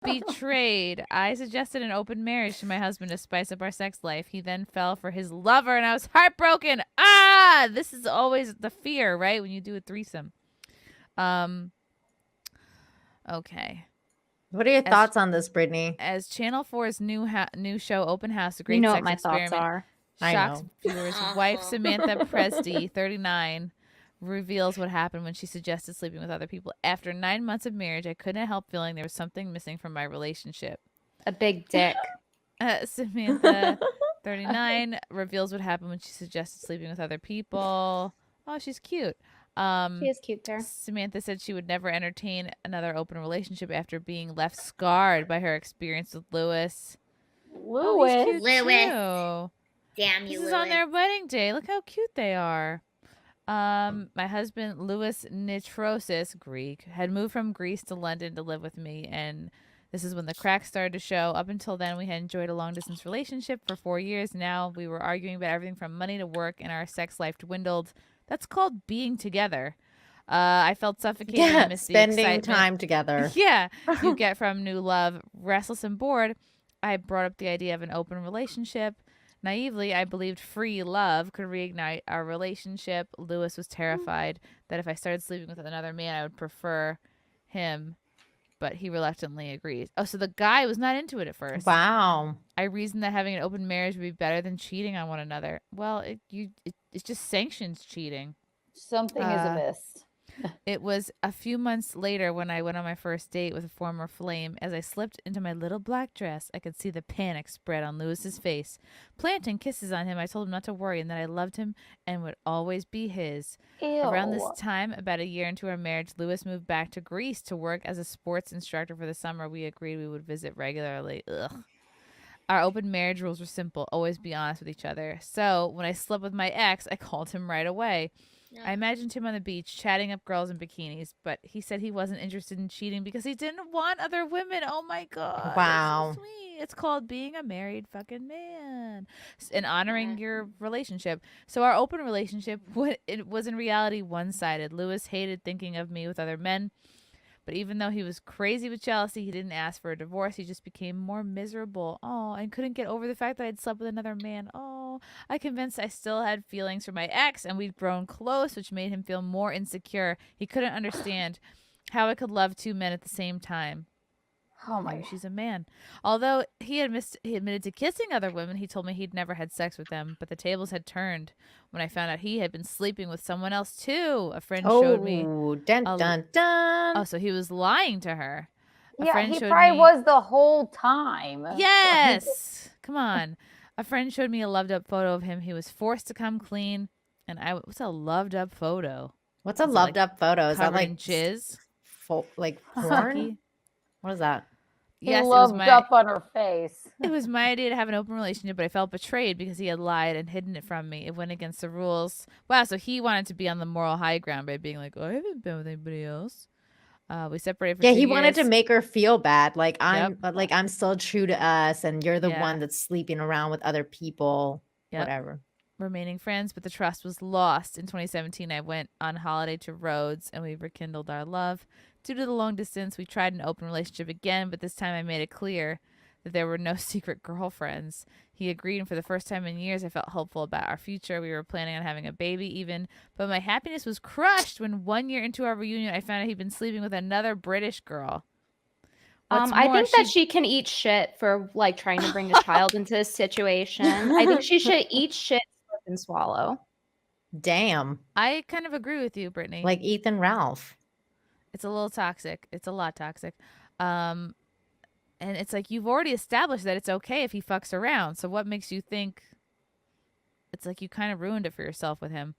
Betrayed. I suggested an open marriage to my husband to spice up our sex life. He then fell for his lover, and I was heartbroken. This is always the fear, right? When you do a threesome. Okay. What are your thoughts on this, Brittany? As Channel 4's new show, Open House, a great You know sex what my experiment, thoughts are. shocks viewers. Wife Samantha Presti, 39, reveals what happened when she suggested sleeping with other people. After 9 months of marriage, I couldn't help feeling there was something missing from my relationship. A big dick. Samantha, 39, reveals what happened when she suggested sleeping with other people. Oh, she's cute. She is cute there. Samantha said she would never entertain another open relationship after being left scarred by her experience with Lewis. Lewis. Too. Damn you, This is Lewis. on their wedding day. Look how cute they are. My husband, Louis Nitrosis, Greek, had moved from Greece to London to live with me, and this is when the cracks started to show. Up until then, we had enjoyed a long-distance relationship for 4 years. Now we were arguing about everything from money to work, and our sex life dwindled. That's called being together. I felt suffocated. Yeah, and missed spending time together. Yeah, you get from new love. Restless and bored, I brought up the idea of an open relationship. Naively, I believed free love could reignite our relationship. Lewis was terrified that if I started sleeping with another man, I would prefer him, but he reluctantly agreed. Oh, so the guy was not into it at first. Wow. I reasoned that having an open marriage would be better than cheating on one another. Well, it just sanctions cheating. Something is amiss. It was a few months later when I went on my first date with a former flame. As I slipped into my little black dress, I could see the panic spread on Lewis's face. Planting kisses on him, I told him not to worry and that I loved him and would always be his. Ew. Around this time, about a year into our marriage, Lewis moved back to Greece to work as a sports instructor for the summer. We agreed we would visit regularly. Ugh. Our open marriage rules were simple. Always be honest with each other. So when I slept with my ex, I called him right away. Yeah. I imagined him on the beach chatting up girls in bikinis, but he said he wasn't interested in cheating because he didn't want other women. Oh my God. Wow. That's so sweet. It's called being a married fucking man and honoring your relationship. So our open relationship, it was in reality one-sided. Lewis hated thinking of me with other men. But even though he was crazy with jealousy, he didn't ask for a divorce. He just became more miserable. Oh, and couldn't get over the fact that I'd slept with another man. Oh, I convinced I still had feelings for my ex, and we'd grown close, which made him feel more insecure. He couldn't understand how I could love two men at the same time. Oh my Maybe she's a man. Although he admitted to kissing other women, he told me he'd never had sex with them. But the tables had turned when I found out he had been sleeping with someone else too. A friend showed me. Oh, dun dun dun. Oh, so he was lying to her. Yeah, he probably was the whole time. Yes. Come on. A friend showed me a loved up photo of him. He was forced to come clean. And what's a loved up photo? What's a loved up photo? Is that like jizz? Like porn? What is that? Yes, loved up on her face. It was my idea to have an open relationship, but I felt betrayed because he had lied and hidden it from me. It went against the rules. Wow, so he wanted to be on the moral high ground by being like, oh, I haven't been with anybody else. We separated for 2 years. He wanted to make her feel bad. Like I'm still true to us and you're the one that's sleeping around with other people. Whatever. Remaining friends, but the trust was lost. In 2017, I went on holiday to Rhodes and we rekindled our love. Due to the long distance, we tried an open relationship again, but this time I made it clear that there were no secret girlfriends. He agreed, and for the first time in years, I felt hopeful about our future. We were planning on having a baby even, but my happiness was crushed when 1 year into our reunion, I found out he'd been sleeping with another British girl. I think that she can eat shit for like trying to bring a child into this situation. I think she should eat shit, slip, and swallow. Damn. I kind of agree with you, Brittany. Like Ethan Ralph. It's a little toxic. It's a lot toxic. And it's like you've already established that it's okay if he fucks around. So what makes you think it's like you kind of ruined it for yourself with him?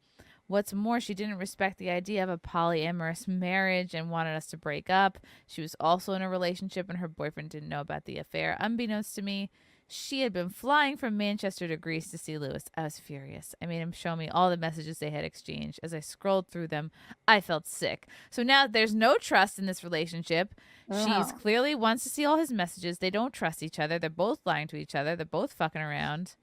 What's more, she didn't respect the idea of a polyamorous marriage and wanted us to break up. She was also in a relationship and her boyfriend didn't know about the affair. Unbeknownst to me, she had been flying from Manchester to Greece to see Lewis. I was furious. I made him show me all the messages they had exchanged. As I scrolled through them, I felt sick. So now there's no trust in this relationship. She's clearly wants to see all his messages. They don't trust each other. They're both lying to each other. They're both fucking around.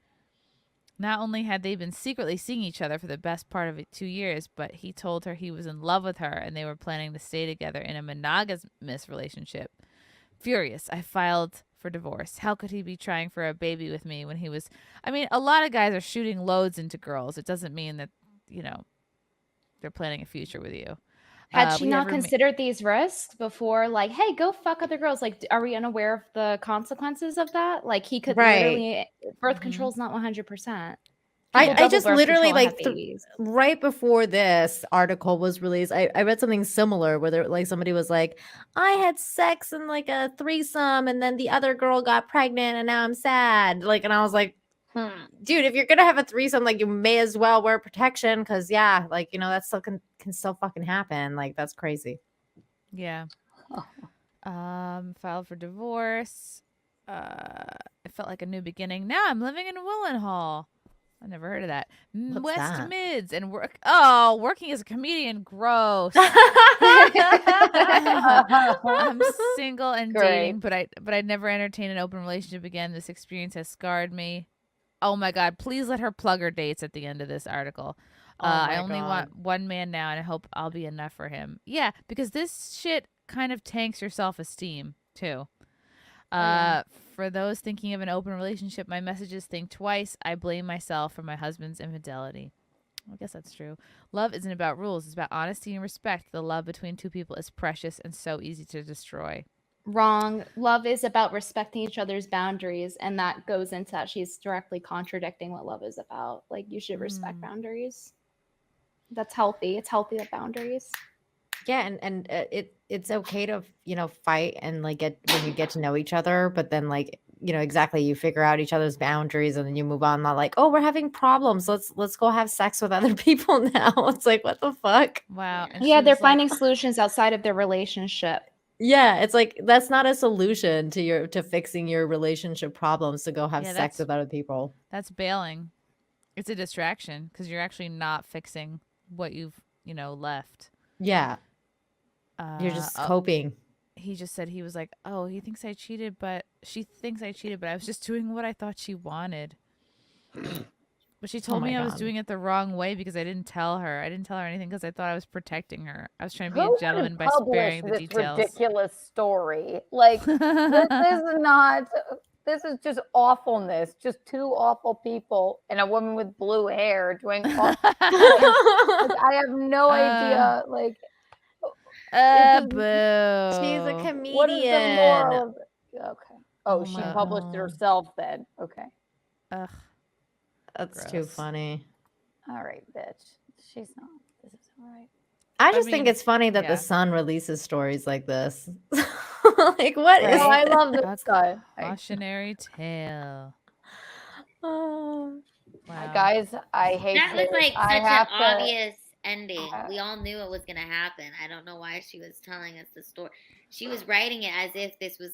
Not only had they been secretly seeing each other for the best part of 2 years, but he told her he was in love with her and they were planning to stay together in a monogamous relationship. Furious, I filed for divorce. How could he be trying for a baby with me when he was... I mean, a lot of guys are shooting loads into girls. It doesn't mean that, they're planning a future with you. Had she not considered these risks before? Like, hey, go fuck other girls. Like, are we unaware of the consequences of that? Like, he could literally... Birth control is not 100%. I just literally right before this article was released, I read something similar where somebody was like, I had sex in like a threesome and then the other girl got pregnant and now I'm sad. And I was like, dude, if you're gonna have a threesome, you may as well wear protection because that still can still fucking happen. That's crazy. Yeah. Filed for divorce. It felt like a new beginning. Now I'm living in Willenhall. I never heard of that. What's West that? Mids and working as a comedian. Gross. I'm single and dating, but I'd never entertain an open relationship again. This experience has scarred me. Oh my God! Please let her plug her dates at the end of this article. I only want one man now, and I hope I'll be enough for him. Yeah, because this shit kind of tanks your self-esteem too. For those thinking of an open relationship, my message is think twice. I blame myself for my husband's infidelity. I guess that's true. Love isn't about rules. It's about honesty and respect. The love between two people is precious and so easy to destroy. Wrong. Love is about respecting each other's boundaries, and that goes into that. She's directly contradicting what love is about. You should respect boundaries. That's healthy. It's healthy to have boundaries. Yeah, and it's okay to fight and get when you get to know each other, but then exactly you figure out each other's boundaries and then you move on. Not oh, we're having problems. Let's go have sex with other people now. It's what the fuck? Wow. And yeah, they're finding solutions outside of their relationship. Yeah, it's that's not a solution to fixing your relationship problems to go have sex with other people. That's bailing. It's a distraction because you're actually not fixing what you've left. Yeah. You're just coping. He just said he was he thinks I cheated, but she thinks I cheated, but I was just doing what I thought she wanted. But she told me I was doing it the wrong way because I didn't tell her. I didn't tell her anything because I thought I was protecting her. I was trying to be a gentleman by sparing the details. Ridiculous story. This is not. This is just awfulness. Just two awful people and a woman with blue hair doing awful. I have no idea. Boo. She's a comedian. What is the moral? Okay. Oh, she published it herself then. Okay. Ugh. That's too funny. All right, bitch. She's not. This is all right. I just think it's funny that the Sun releases stories like this. What is I love this guy. Cautionary tale. Oh. Wow. Guys, I hate that. Was such an obvious ending. We all knew it was going to happen. I don't know why she was telling us the story. She was writing it as if this was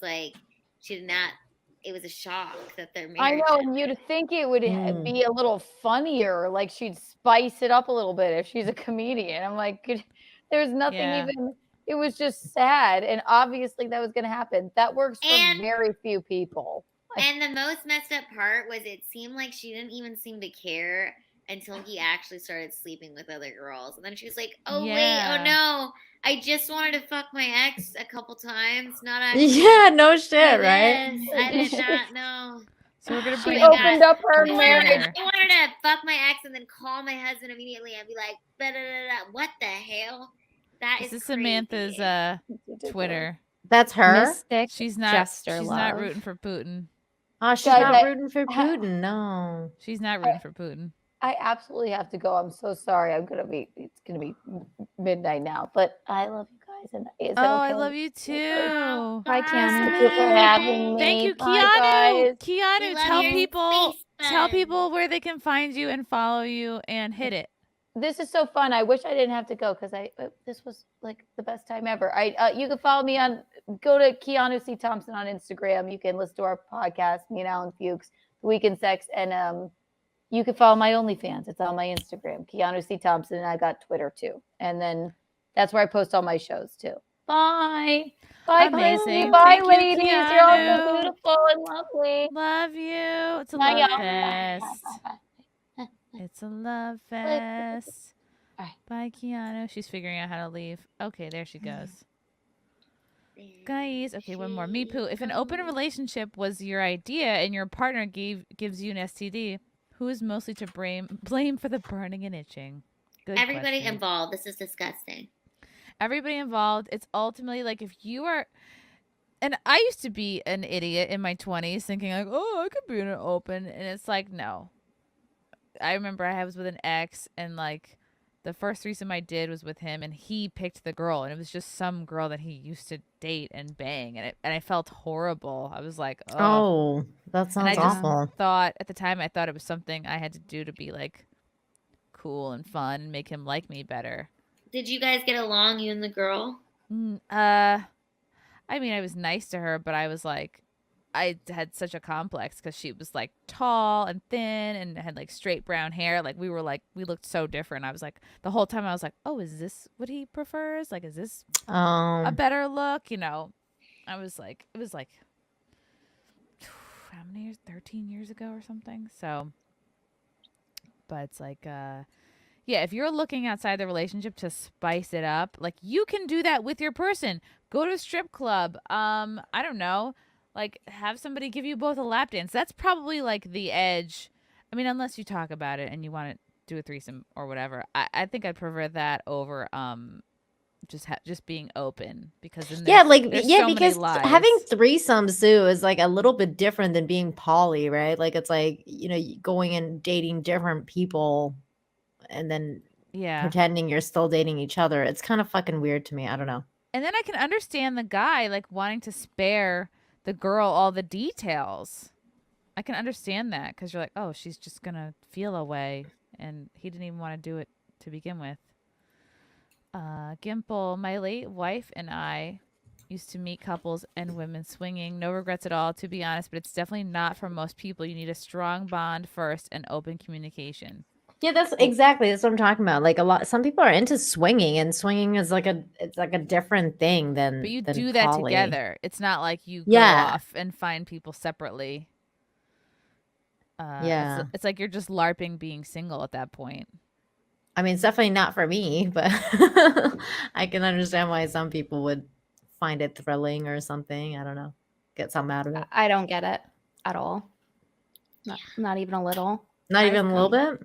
she did not. It was a shock that they're married. I know, and you'd think it would be a little funnier, she'd spice it up a little bit if she's a comedian. I'm there's nothing even. It was just sad, and obviously that was going to happen. That works for very few people. And the most messed up part was it seemed like she didn't even seem to care until he actually started sleeping with other girls. And then she was like, oh, wait, oh, no. I just wanted to fuck my ex a couple times. Not actually. Yeah, no shit, right? I did not know. So we're going to bring opened up her marriage. I wanted to fuck my ex and then call my husband immediately and be like, da-da-da-da. What the hell? This is Samantha's Twitter. That's her? Mystic she's not rooting for Putin. Oh, she's not rooting for Putin. No. She's not rooting for Putin. I absolutely have to go. I'm so sorry. It's gonna be midnight now, but I love you guys. And I love you too. Bye, Keanu. Thank you for having me. Thank you, Keanu. Keanu, tell people where they can find you and follow you and hit it. This is so fun. I wish I didn't have to go because this was the best time ever. You can follow me go to Keanu C. Thompson on Instagram. You can listen to our podcast, me and Alan Fuchs, The Weekend Sex, and you can follow my OnlyFans. It's on my Instagram, Keanu C. Thompson, and I got Twitter too. And then that's where I post all my shows too. Bye. Bye, amazing. Bye, ladies. You're all so beautiful and lovely. Love you. It's a love fest. It's a love fest. Bye, Keanu. She's figuring out how to leave. Okay, there she goes. Guys, okay, one more. Me poo. If an open relationship was your idea and your partner gives you an STD, who is mostly to blame for the burning and itching? Good Everybody question. involved. This is disgusting. Everybody involved. It's ultimately like if you are, and I used to be an idiot in my 20s thinking like, oh, I could be in an open, and it's like, no. I remember I was with an ex, and like the first threesome I did was with him, and he picked the girl, and it was just some girl that he used to date and bang, and I felt horrible. I was like, oh, that and I sounds just awful. thought at the time I thought it was something I had to do to be like cool and fun and make him like me better. Did you guys get along, you and the girl? I mean, I was nice to her, but I was like, I had such a complex because she was like tall and thin and had like straight brown hair. Like we looked so different. I was like, the whole time I was like, oh, is this what he prefers? Like, is this a better look? You know, I was like, it was like, how many years? 13 years ago or something. So, but it's like, yeah, if you're looking outside the relationship to spice it up, like you can do that with your person. Go to a strip club. I don't know. Like, have somebody give you both a lap dance. That's probably, like, the edge. I mean, unless you talk about it and you want to do a threesome or whatever. I think I'd prefer that over just being open. Because then there's so because many lies. having threesomes, too, is, like, a little bit different than being poly, right? Like, it's like, you know, going and dating different people and then pretending you're still dating each other. It's kind of fucking weird to me. I don't know. And then I can understand the guy, like, wanting to spare the girl all the details. I can understand that because you're like, oh, she's just gonna feel away, and he didn't even want to do it to begin with. Gimple, my late wife and I used to meet couples and women swinging. No regrets at all, to be honest, but it's definitely not for most people. You need a strong bond first and open communication. Yeah, that's what I'm talking about. Like some people are into swinging, and swinging is like it's like a different thing than. But you than do that poly. together. It's not like you go off and find people separately. It's like you're just LARPing being single at that point. I mean, it's definitely not for me, but I can understand why some people would find it thrilling or something. I don't know. Get something out of it. I don't get it at all. Not even a little. Not even a little bit?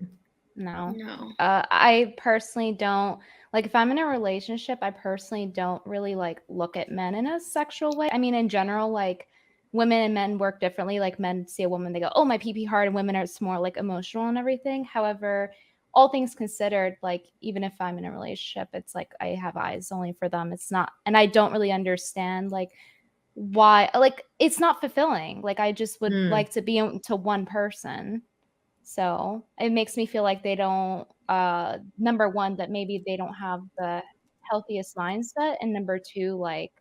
No. I personally don't. Like, if I'm in a relationship, I personally don't really, like, look at men in a sexual way. I mean, in general, like, women and men work differently. Like, men see a woman, they go, oh, my pee-pee hard, and women are more, like, emotional and everything. However, all things considered, like, even if I'm in a relationship, it's like I have eyes only for them. It's not, and I don't really understand, like, why, like, it's not fulfilling. Like, I just would like to be to one person. So it makes me feel like they don't, number one, that maybe they don't have the healthiest mindset. And number two, like,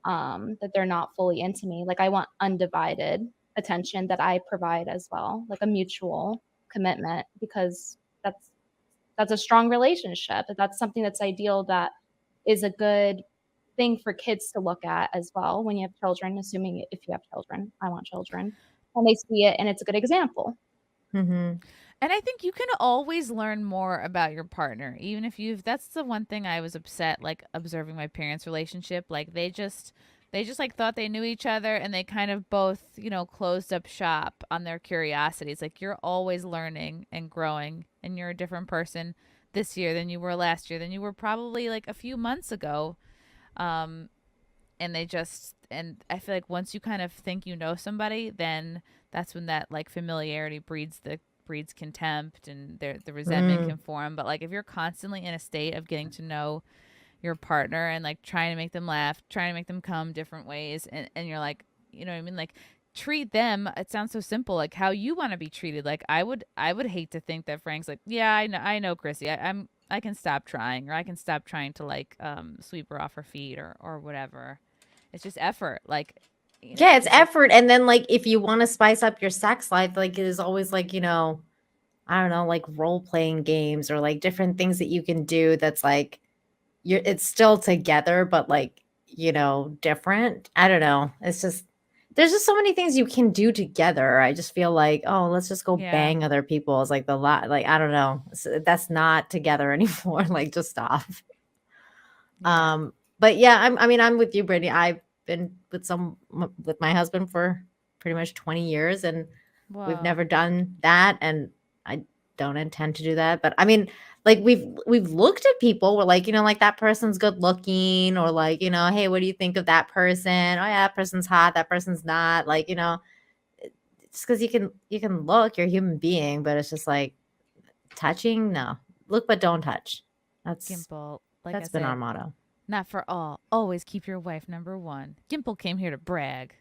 that they're not fully into me. Like, I want undivided attention that I provide as well, like a mutual commitment, because that's a strong relationship. That's something that's ideal, that is a good thing for kids to look at as well when you have children, assuming if you have children. I want children. And they see it, and it's a good example. Mm-hmm. And I think you can always learn more about your partner, even if that's the one thing I was upset, like, observing my parents' relationship. Like, they just like thought they knew each other, and they kind of both, you know, closed up shop on their curiosities. Like, you're always learning and growing, and you're a different person this year than you were last year, than you were probably like a few months ago. And I feel like once you kind of think you know somebody, then that's when that, like, familiarity breeds contempt, and the resentment can form. But, like, if you're constantly in a state of getting to know your partner and, like, trying to make them laugh, trying to make them come different ways, and you're like, you know what I mean, like, treat them, it sounds so simple, like how you want to be treated. Like, I would hate to think that Frank's like, yeah, I know Chrissy, I can stop trying, or I can stop trying to, like, sweep her off her feet or whatever. It's just effort. Like, you know, yeah, it's effort. And then, like, if you want to spice up your sex life, like, it is always, like, you know, I don't know, like, role-playing games or, like, different things that you can do that's, like, it's still together, but, like, you know, different. I don't know. It's just, there's just so many things you can do together. I just feel like, oh, let's just go bang other people. It's like like, I don't know. That's not together anymore. Like, just stop. Yeah. But yeah, I'm with you, Brittany. I've been with my husband for pretty much 20 years, and we've Whoa. never done that, and I don't intend to do that. But I mean, like we've looked at people. We're like, like that person's good looking, or like, hey, what do you think of that person? Oh yeah, that person's hot. That person's not. Like, just because you can look, you're a human being, but it's just like touching. No, look but don't touch. Gimple, like That's I been said, our motto. not for all. Always keep your wife number one. Gimple came here to brag.